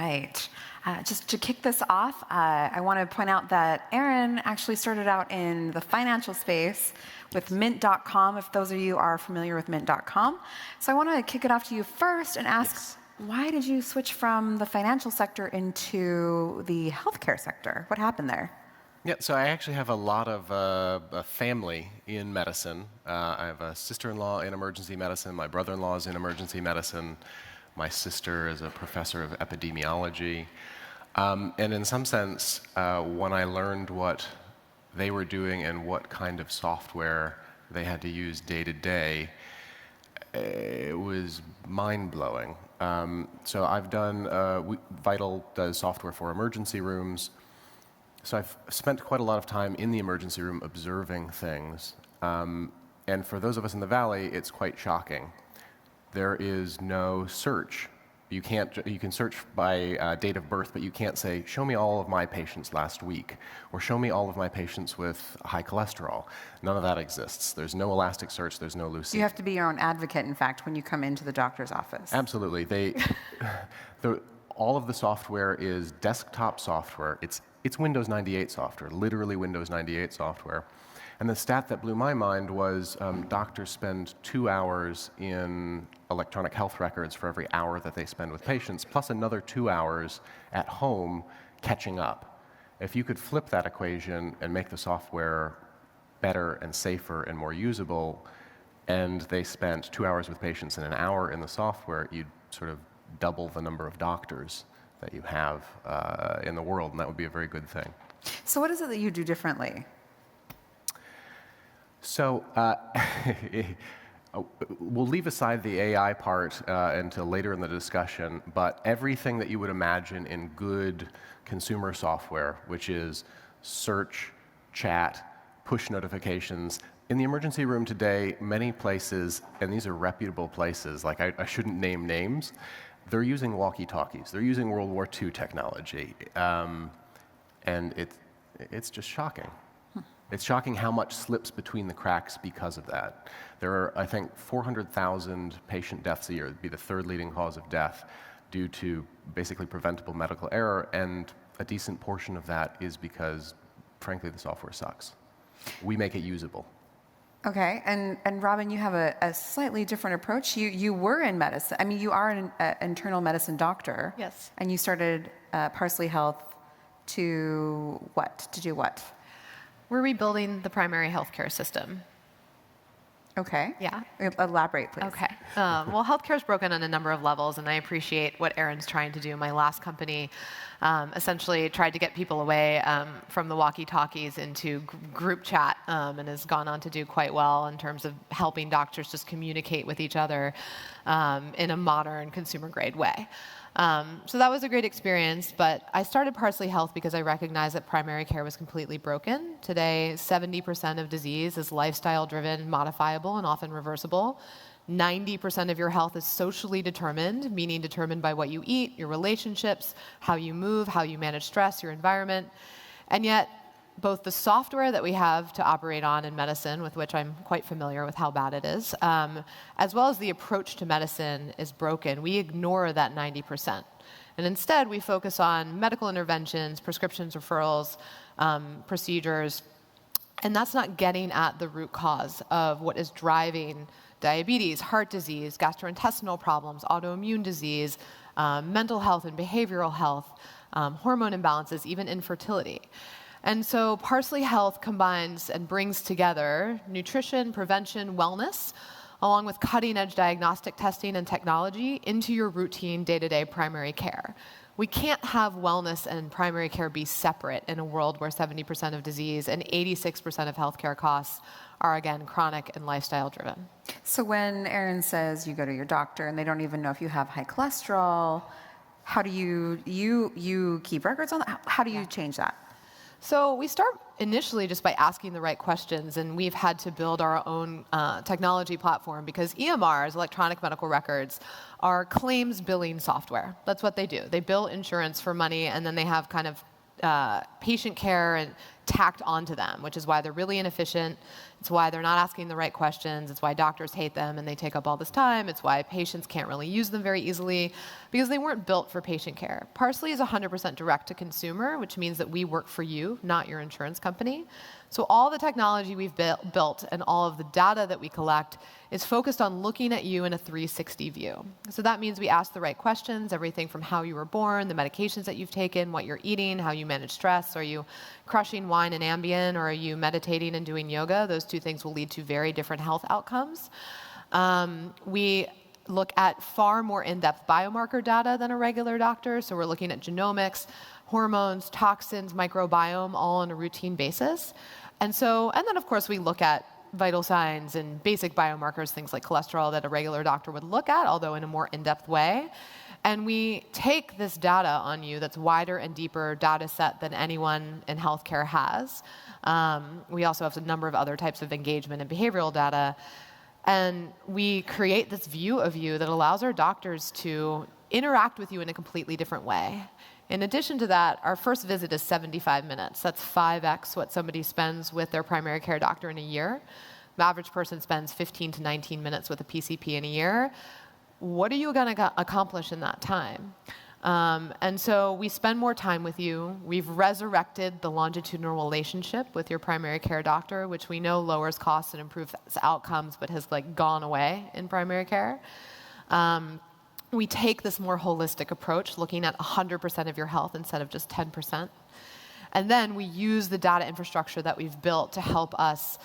right. Just to kick this off, I want to point out that Aaron actually started out in the financial space with Mint.com, if those of you are familiar with Mint.com. So I want to kick it off to you first and ask, why did you switch from the financial sector into the healthcare sector? What happened there? Yeah, so I actually have a lot of family in medicine. I have a sister-in-law in emergency medicine. My brother-in-law is in emergency medicine. My sister is a professor of epidemiology. And in some sense, when I learned what they were doing and what kind of software they had to use day to day, it was mind-blowing. So I've done, Vital does software for emergency rooms. So I've spent quite a lot of time in the emergency room observing things. And for those of us in the Valley, it's quite shocking. There is no search. You can search by date of birth, but you can't say, show me all of my patients last week, or show me all of my patients with high cholesterol. None of that exists. There's no Elasticsearch, there's no Lucy. You have to be your own advocate, in fact, when you come into the doctor's office. Absolutely. All of the software is desktop software. It's Windows 98 software, literally Windows 98 software. And the stat that blew my mind was doctors spend 2 hours in electronic health records for every hour that they spend with patients, plus another 2 hours at home catching up. If you could flip that equation and make the software better and safer and more usable, and they spent 2 hours with patients and an hour in the software, you'd sort of double the number of doctors that you have in the world, and that would be a very good thing. So what is it that you do differently? So we'll leave aside the AI part until later in the discussion, but everything that you would imagine in good consumer software, which is search, chat, push notifications. In the emergency room today, many places, and these are reputable places, like I shouldn't name names, they're using walkie-talkies. They're using World War II technology. And it's just shocking. It's shocking how much slips between the cracks because of that. There are, I think, 400,000 patient deaths a year. It would be the third leading cause of death due to basically preventable medical error, and a decent portion of that is because, frankly, the software sucks. We make it usable. Okay, and Robin, you have a slightly different approach. You were in medicine. I mean, you are an internal medicine doctor. Yes. And you started Parsley Health to what? To do what? We're rebuilding the primary healthcare system. Okay. Yeah. Elaborate, please. Okay. Well, healthcare is broken on a number of levels, and I appreciate what Aaron's trying to do. My last company essentially tried to get people away from the walkie-talkies into group chat, and has gone on to do quite well in terms of helping doctors just communicate with each other in a modern, consumer-grade way. So that was a great experience, but I started Parsley Health because I recognized that primary care was completely broken. Today, 70% of disease is lifestyle-driven, modifiable, and often reversible. 90% of your health is socially determined, meaning determined by what you eat, your relationships, how you move, how you manage stress, your environment. And yet, both the software that we have to operate on in medicine, with which I'm quite familiar with how bad it is, as well as the approach to medicine is broken. We ignore that 90%. And instead, we focus on medical interventions, prescriptions, referrals, procedures, and that's not getting at the root cause of what is driving diabetes, heart disease, gastrointestinal problems, autoimmune disease, mental health and behavioral health, hormone imbalances, even infertility. And so Parsley Health combines and brings together nutrition, prevention, wellness, along with cutting-edge diagnostic testing and technology into your routine day-to-day primary care. We can't have wellness and primary care be separate in a world where 70% of disease and 86% of healthcare costs are, again, chronic and lifestyle-driven. So when Aaron says you go to your doctor and they don't even know if you have high cholesterol, how do you keep records on that? How do you change that? So we start initially just by asking the right questions, and we've had to build our own technology platform because EMRs, electronic medical records, are claims billing software. That's what they do. They bill insurance for money, and then they have kind of patient care and tacked onto them, which is why they're really inefficient. It's why they're not asking the right questions. It's why doctors hate them and they take up all this time. It's why patients can't really use them very easily, because they weren't built for patient care. Parsley is 100% direct to consumer, which means that we work for you, not your insurance company. So all the technology we've built and all of the data that we collect is focused on looking at you in a 360 view. So that means we ask the right questions, everything from how you were born, the medications that you've taken, what you're eating, how you manage stress. Are you crushing wine and Ambien, or are you meditating and doing yoga? Those two things will lead to very different health outcomes. We look at far more in-depth biomarker data than a regular doctor. So we're looking at genomics, hormones, toxins, microbiome, all on a routine basis. And then of course we look at vital signs and basic biomarkers, things like cholesterol that a regular doctor would look at, although in a more in-depth way. And we take this data on you that's wider and deeper data set than anyone in healthcare has. We also have a number of other types of engagement and behavioral data. And we create this view of you that allows our doctors to interact with you in a completely different way. In addition to that, our first visit is 75 minutes. That's 5x what somebody spends with their primary care doctor in a year. The average person spends 15 to 19 minutes with a PCP in a year. What are you going to accomplish in that time? And so we spend more time with you. We've resurrected the longitudinal relationship with your primary care doctor, which we know lowers costs and improves outcomes, but has gone away in primary care. We take this more holistic approach, looking at 100% of your health instead of just 10%. And then we use the data infrastructure that we've built to help us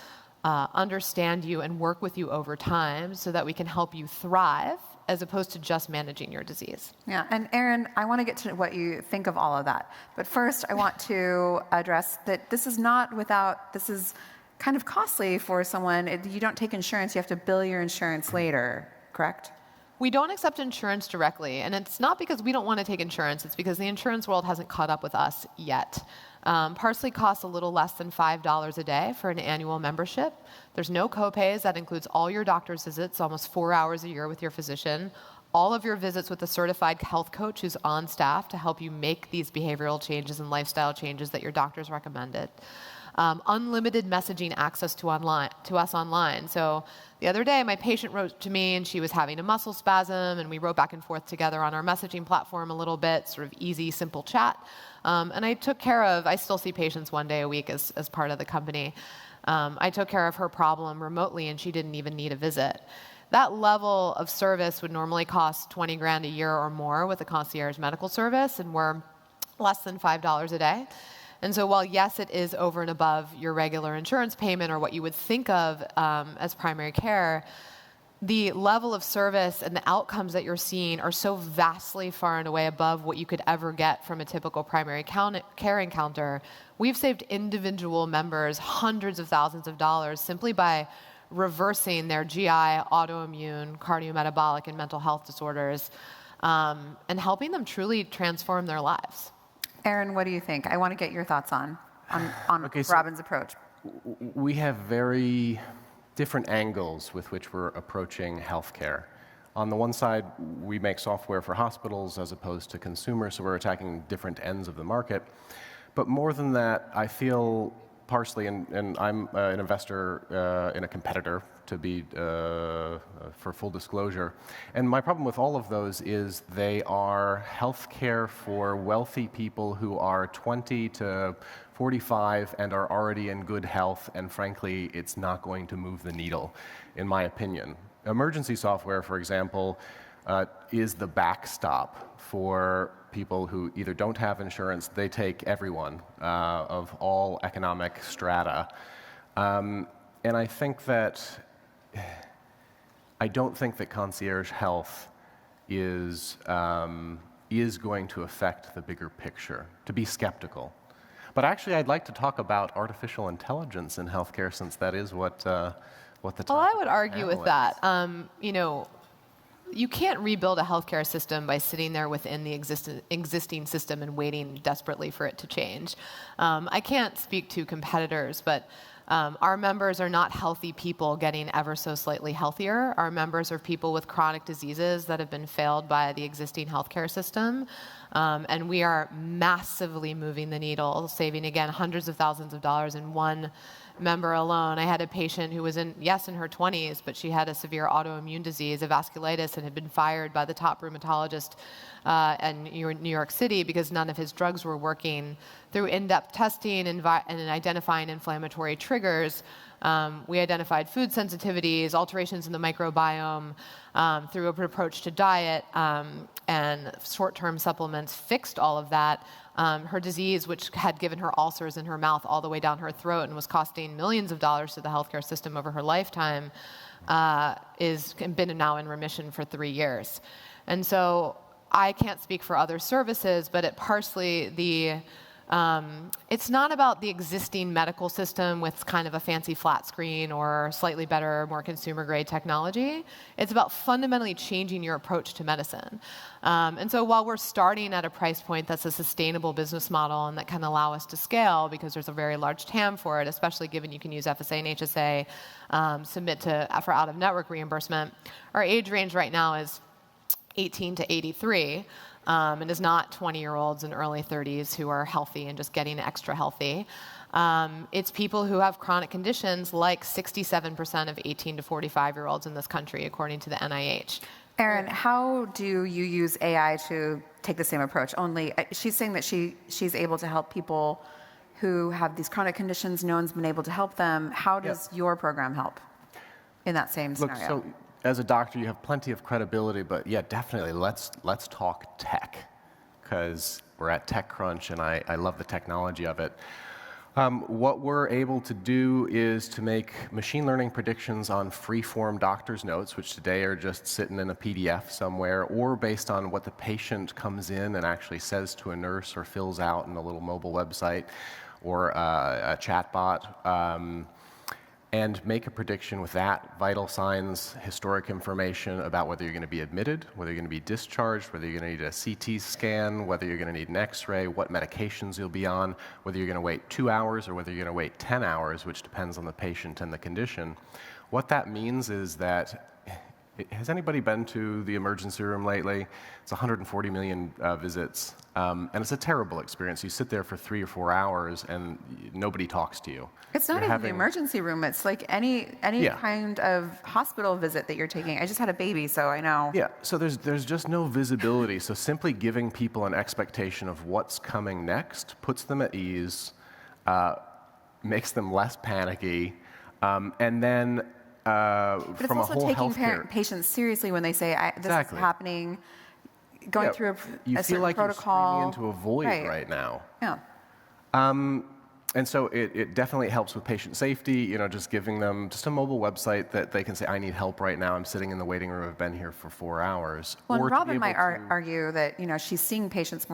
understand you and work with you over time so that we can help you thrive as opposed to just managing your disease. Yeah, and Aaron, I want to get to what you think of all of that. But first, I want to address that this is kind of costly for someone. You don't take insurance, you have to bill your insurance later, correct? We don't accept insurance directly, and it's not because we don't want to take insurance, it's because the insurance world hasn't caught up with us yet. Parsley costs a little less than $5 a day for an annual membership. There's no copays. That includes all your doctor's visits, almost 4 hours a year with your physician, all of your visits with a certified health coach who's on staff to help you make these behavioral changes and lifestyle changes that your doctors recommended. Unlimited messaging access to us online. So the other day, my patient wrote to me, and she was having a muscle spasm, and we wrote back and forth together on our messaging platform a little bit, sort of easy, simple chat. And I still see patients 1 day a week as part of the company. I took care of her problem remotely, and she didn't even need a visit. That level of service would normally cost $20,000 a year or more with a concierge medical service, and we're less than $5 a day. And so while, yes, it is over and above your regular insurance payment or what you would think of as primary care, the level of service and the outcomes that you're seeing are so vastly far and away above what you could ever get from a typical primary care encounter. We've saved individual members hundreds of thousands of dollars simply by reversing their GI, autoimmune, cardiometabolic, and mental health disorders, and helping them truly transform their lives. Aaron, what do you think? I want to get your thoughts on Okay, Robin's approach. We have very different angles with which we're approaching healthcare. On the one side, we make software for hospitals as opposed to consumers, so we're attacking different ends of the market. But more than that, I feel Parsley, and I'm an investor in a competitor, to be for full disclosure. And my problem with all of those is they are healthcare for wealthy people who are 20 to 45 and are already in good health, and frankly, it's not going to move the needle, in my opinion. Emergency software, for example, is the backstop for people who either don't have insurance, they take everyone of all economic strata. And I think that, I don't think that concierge health is going to affect the bigger picture, to be skeptical. But actually, I'd like to talk about artificial intelligence in healthcare, since that is what the topic. Well, I would argue with that. You can't rebuild a healthcare system by sitting there within the existing system and waiting desperately for it to change. I can't speak to competitors, but Our members are not healthy people getting ever so slightly healthier. Our members are people with chronic diseases that have been failed by the existing healthcare system. And we are massively moving the needle, saving, again, hundreds of thousands of dollars in one member alone. I had a patient who was in her 20s, but she had a severe autoimmune disease, a vasculitis, and had been fired by the top rheumatologist in New York City because none of his drugs were working. Through in-depth testing and identifying inflammatory triggers, we identified food sensitivities, alterations in the microbiome, through an approach to diet and short-term supplements, fixed all of that. Her disease, which had given her ulcers in her mouth all the way down her throat and was costing millions of dollars to the healthcare system over her lifetime, is been now in remission for 3 years. And so I can't speak for other services, but at Parsley, it's not about the existing medical system with kind of a fancy flat screen or slightly better, more consumer-grade technology. It's about fundamentally changing your approach to medicine. And so while we're starting at a price point that's a sustainable business model and that can allow us to scale because there's a very large TAM for it, especially given you can use FSA and HSA, submit for out-of-network reimbursement, our age range right now is 18 to 83. And is not 20-year-olds and early 30s who are healthy and just getting extra healthy. It's people who have chronic conditions, like 67% of 18 to 45-year-olds in this country, according to the NIH. Aaron, how do you use AI to take the same approach? She's saying that she's able to help people who have these chronic conditions. No one's been able to help them. How does your program help in that same scenario? So as a doctor, you have plenty of credibility, but yeah, definitely, let's talk tech, because we're at TechCrunch, and I love the technology of it. What we're able to do is to make machine learning predictions on free-form doctor's notes, which today are just sitting in a PDF somewhere, or based on what the patient comes in and actually says to a nurse or fills out in a little mobile website or a chatbot. And make a prediction with that, vital signs, historic information about whether you're going to be admitted, whether you're going to be discharged, whether you're going to need a CT scan, whether you're going to need an X-ray, what medications you'll be on, whether you're going to wait 2 hours or whether you're going to wait 10 hours, which depends on the patient and the condition. What that means is that, has anybody been to the emergency room lately? It's 140 million visits, and it's a terrible experience. You sit there for 3 or 4 hours and nobody talks to you. It's not even the emergency room. It's like any kind of hospital visit that you're taking. I just had a baby, so I know. Yeah, so there's just no visibility. So simply giving people an expectation of what's coming next puts them at ease, makes them less panicky, and then but it's from also a whole taking healthcare patients seriously when they say, this is happening, going through you a feel certain like protocol. you're screaming into a void right now. Yeah. And so it definitely helps with patient safety, just giving them just a mobile website that they can say, I need help right now. I'm sitting in the waiting room. I've been here for 4 hours. Well, and Robin might argue that, she's seeing patients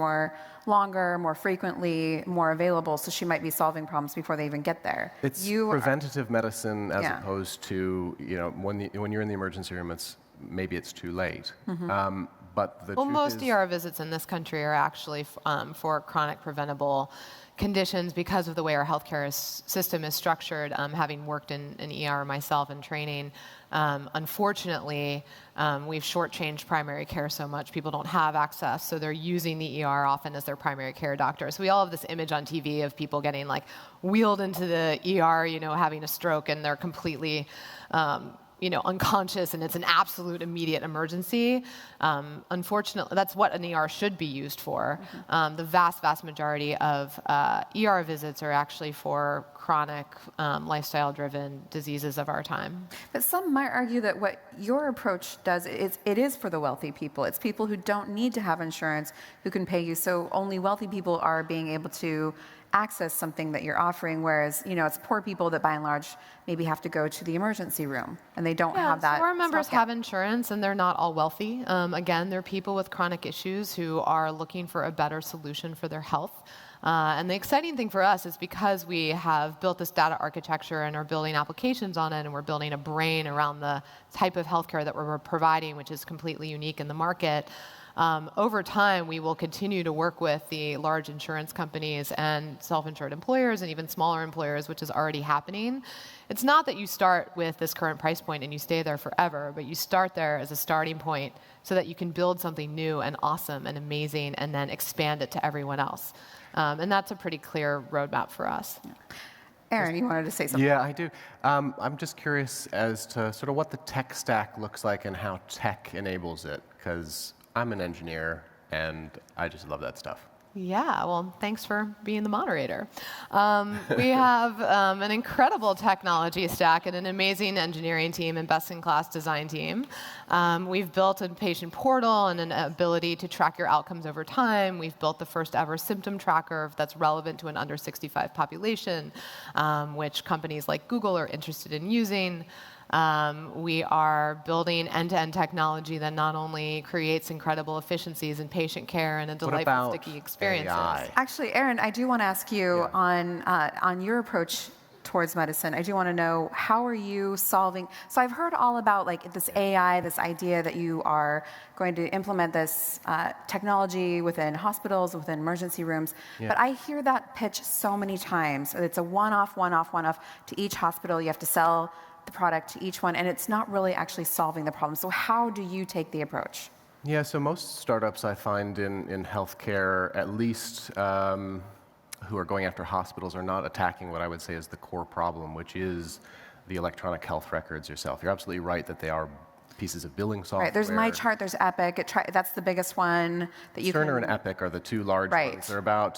longer, more frequently, more available, so she might be solving problems before they even get there. It's preventative medicine as opposed to, when you're in the emergency room, maybe it's too late. Mm-hmm. But most ER visits in this country are actually for chronic preventable conditions because of the way our healthcare system is structured. Having worked in ER myself in training, unfortunately, we've shortchanged primary care so much. People don't have access, so they're using the ER often as their primary care doctor. So we all have this image on TV of people getting wheeled into the ER, having a stroke, and they're completely unconscious, and it's an absolute immediate emergency. Unfortunately, that's what an ER should be used for. Mm-hmm. The vast majority of ER visits are actually for chronic, lifestyle-driven diseases of our time. But some might argue that what your approach does, it is for the wealthy people. It's people who don't need to have insurance who can pay you, so only wealthy people are being able to access something that you're offering, whereas it's poor people that by and large maybe have to go to the emergency room and they don't have that. So our members have insurance and they're not all wealthy. Again, they're people with chronic issues who are looking for a better solution for their health. And the exciting thing for us is because we have built this data architecture and are building applications on it, and we're building a brain around the type of healthcare that we're providing, which is completely unique in the market. Over time, we will continue to work with the large insurance companies and self-insured employers and even smaller employers, which is already happening. It's not that you start with this current price point and you stay there forever, but you start there as a starting point so that you can build something new and awesome and amazing and then expand it to everyone else. And that's a pretty clear roadmap for us. Aaron, you wanted to say something? Yeah, I do. I'm just curious as to sort of what the tech stack looks like and how tech enables it, because I'm an engineer and I just love that stuff. Yeah, well, thanks for being the moderator. We have an incredible technology stack and an amazing engineering team and best-in-class design team. We've built a patient portal and an ability to track your outcomes over time. We've built the first ever symptom tracker that's relevant to an under 65 population, which companies like Google are interested in using. We are building end-to-end technology that not only creates incredible efficiencies in patient care and a delightful, sticky experiences. AI? Actually, Aaron, I do want to ask you on your approach towards medicine. I do want to know, how are you solving? So I've heard all about like this AI, this idea that you are going to implement this technology within hospitals, within emergency rooms. But I hear that pitch so many times. It's a one-off to each hospital. You have to sell the product to each one, and it's not really actually solving the problem. So how do you take the approach? Yeah, so most startups I find in healthcare, at least who are going after hospitals, are not attacking what I would say is the core problem, which is the electronic health records yourself. You're absolutely right that they are pieces of billing software. Right, there's MyChart, there's Epic. That's the biggest one that you Cerner and Epic are the two large Right. ones. They're about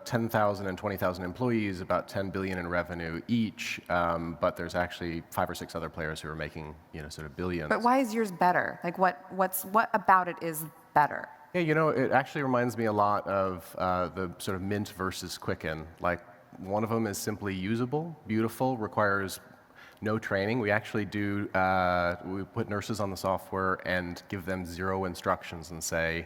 10,000 and 20,000 employees, about 10 billion in revenue each, but there's actually 5 or 6 other players who are making sort of billions. But why is yours better? Like what about it is better? Yeah, it actually reminds me a lot of the sort of Mint versus Quicken. Like, one of them is simply usable, beautiful, requires no training. We actually we put nurses on the software and give them 0 instructions and say,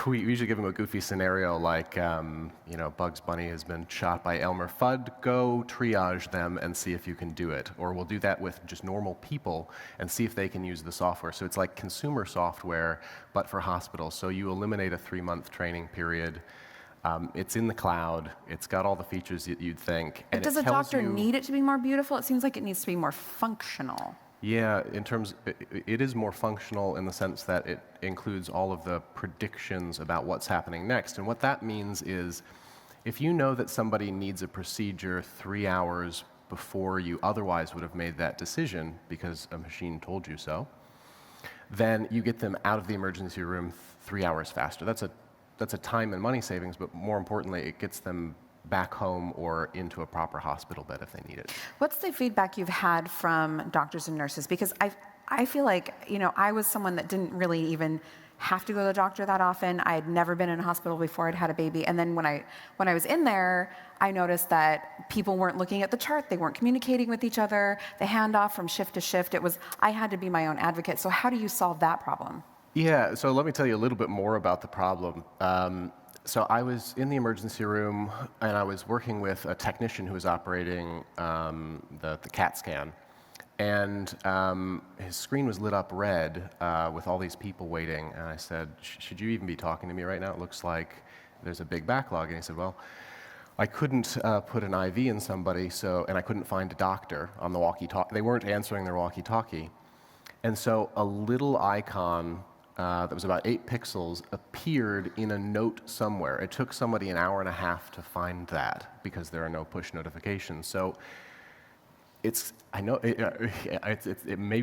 we usually give them a goofy scenario like, Bugs Bunny has been shot by Elmer Fudd, go triage them and see if you can do it. Or we'll do that with just normal people and see if they can use the software. So it's like consumer software, but for hospitals. So you eliminate a 3-month training period. It's in the cloud. It's got all the features that you'd think. And does a doctor need it to be more beautiful? It seems like it needs to be more functional. Yeah, it is more functional in the sense that it includes all of the predictions about what's happening next. And what that means is, if you know that somebody needs a procedure 3 hours before you otherwise would have made that decision because a machine told you so, then you get them out of the emergency room 3 hours faster. That's a time and money savings, but more importantly, it gets them back home or into a proper hospital bed if they need it. What's the feedback you've had from doctors and nurses? Because I feel like, I was someone that didn't really even have to go to the doctor that often. I had never been in a hospital before I'd had a baby. And then when I was in there, I noticed that people weren't looking at the chart. They weren't communicating with each other. The handoff from shift to shift, I had to be my own advocate. So how do you solve that problem? Yeah, so let me tell you a little bit more about the problem. So I was in the emergency room, and I was working with a technician who was operating the CAT scan. And his screen was lit up red with all these people waiting. And I said, should you even be talking to me right now? It looks like there's a big backlog. And he said, well, I couldn't put an IV in somebody, and I couldn't find a doctor on the walkie-talkie. They weren't answering their walkie-talkie. And so a little icon that was about 8 pixels appeared in a note somewhere. It took somebody an hour and a half to find that because there are no push notifications. So maybe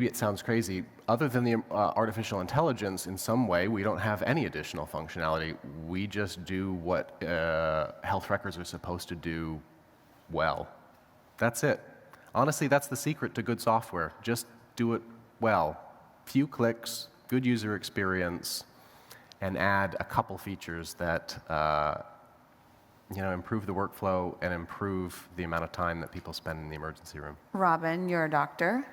it sounds crazy. Other than the artificial intelligence, in some way, we don't have any additional functionality. We just do what health records are supposed to do well. That's it. Honestly, that's the secret to good software. Just do it well. Few clicks, good user experience, and add a couple features that improve the workflow and improve the amount of time that people spend in the emergency room. Robin, you're a doctor.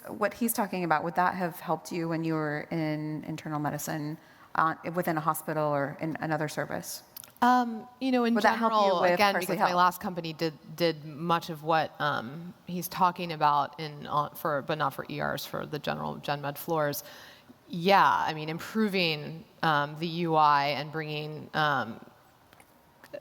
What he's talking about, would that have helped you when you were in internal medicine within a hospital or in another service? In Would that help you general, with again, Parsley because my Health? last company did much of what he's talking about but not for ERs, for the general gen med floors. yeah, I mean, improving the UI and bringing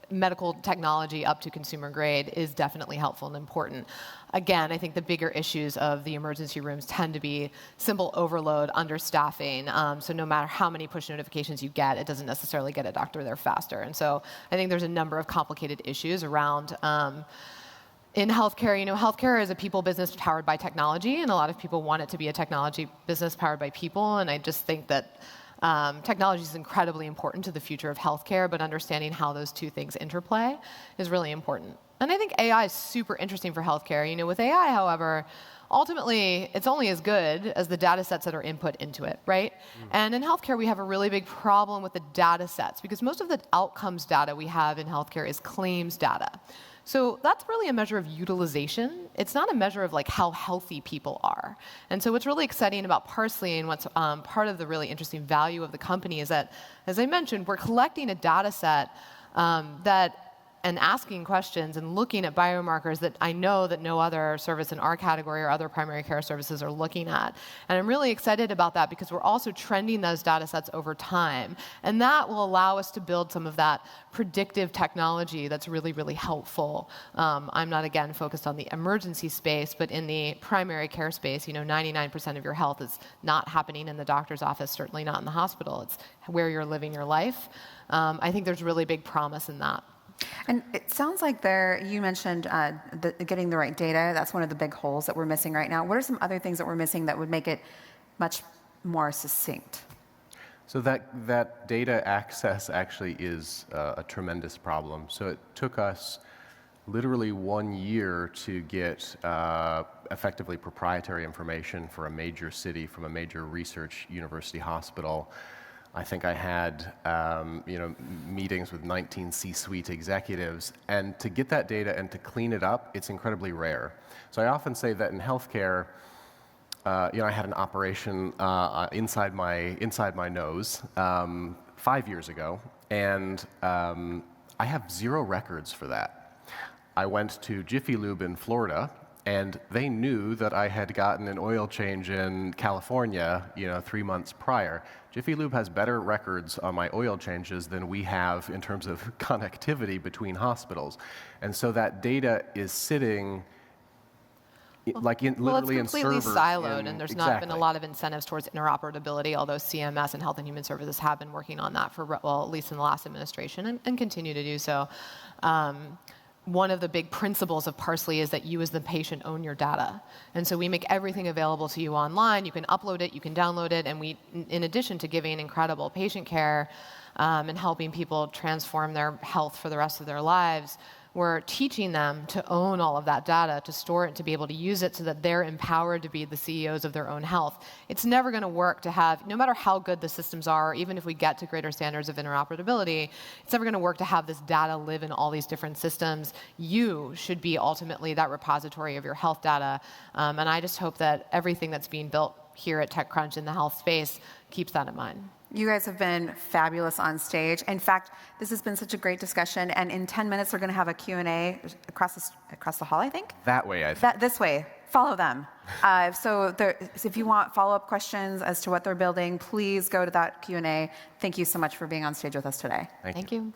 medical technology up to consumer grade is definitely helpful and important. Again, I think the bigger issues of the emergency rooms tend to be simple overload, understaffing. So no matter how many push notifications you get, it doesn't necessarily get a doctor there faster. And so I think there's a number of complicated issues around in healthcare. You know, healthcare is a people business powered by technology, and a lot of people want it to be a technology business powered by people. And I just think that technology is incredibly important to the future of healthcare, but understanding how those two things interplay is really important. And I think AI is super interesting for healthcare. You know, with AI, however, ultimately, it's only as good as the data sets that are input into it, right? And in healthcare, we have a really big problem with the data sets, because most of the outcomes data we have in healthcare is claims data. So that's really a measure of utilization. It's not a measure of like how healthy people are. And so what's really exciting about Parsley, and what's part of the really interesting value of the company, is that, as I mentioned, we're collecting a data set and asking questions and looking at biomarkers that I know that no other service in our category or other primary care services are looking at. And I'm really excited about that, because we're also trending those data sets over time. And that will allow us to build some of that predictive technology that's really, really helpful. I'm not, again, focused on the emergency space, but in the primary care space, you know, 99% of your health is not happening in the doctor's office, certainly not in the hospital. It's where you're living your life. I think there's really big promise in that. And it sounds like you mentioned getting the right data. That's one of the big holes that we're missing right now. What are some other things that we're missing that would make it much more succinct? So that data access actually is a tremendous problem. So it took us literally 1 year to get effectively proprietary information for a major city from a major research university hospital. I think I had meetings with 19 C-suite executives, and to get that data and to clean it up, it's incredibly rare. So I often say that in healthcare, I had an operation inside my nose 5 years ago, and I have 0 records for that. I went to Jiffy Lube in Florida, and they knew that I had gotten an oil change in California, 3 months prior. Jiffy Lube has better records on my oil changes than we have in terms of connectivity between hospitals. And so that data is sitting literally in servers. Well, it's completely siloed, and there's not been a lot of incentives towards interoperability, although CMS and Health and Human Services have been working on that for, well, at least in the last administration, and continue to do so. One of the big principles of Parsley is that you as the patient own your data. And so we make everything available to you online. You can upload it, you can download it, and we, in addition to giving incredible patient care and helping people transform their health for the rest of their lives, we're teaching them to own all of that data, to store it, to be able to use it so that they're empowered to be the CEOs of their own health. It's never going to work to have, no matter how good the systems are, even if we get to greater standards of interoperability, it's never going to work to have this data live in all these different systems. You should be ultimately that repository of your health data. And I just hope that everything that's being built here at TechCrunch in the health space keeps that in mind. You guys have been fabulous on stage. In fact, this has been such a great discussion, and in 10 minutes, we're going to have a Q&A across the hall, I think? That way, I think. This way. Follow them. So if you want follow-up questions as to what they're building, please go to that Q&A. Thank you so much for being on stage with us today. Thank you.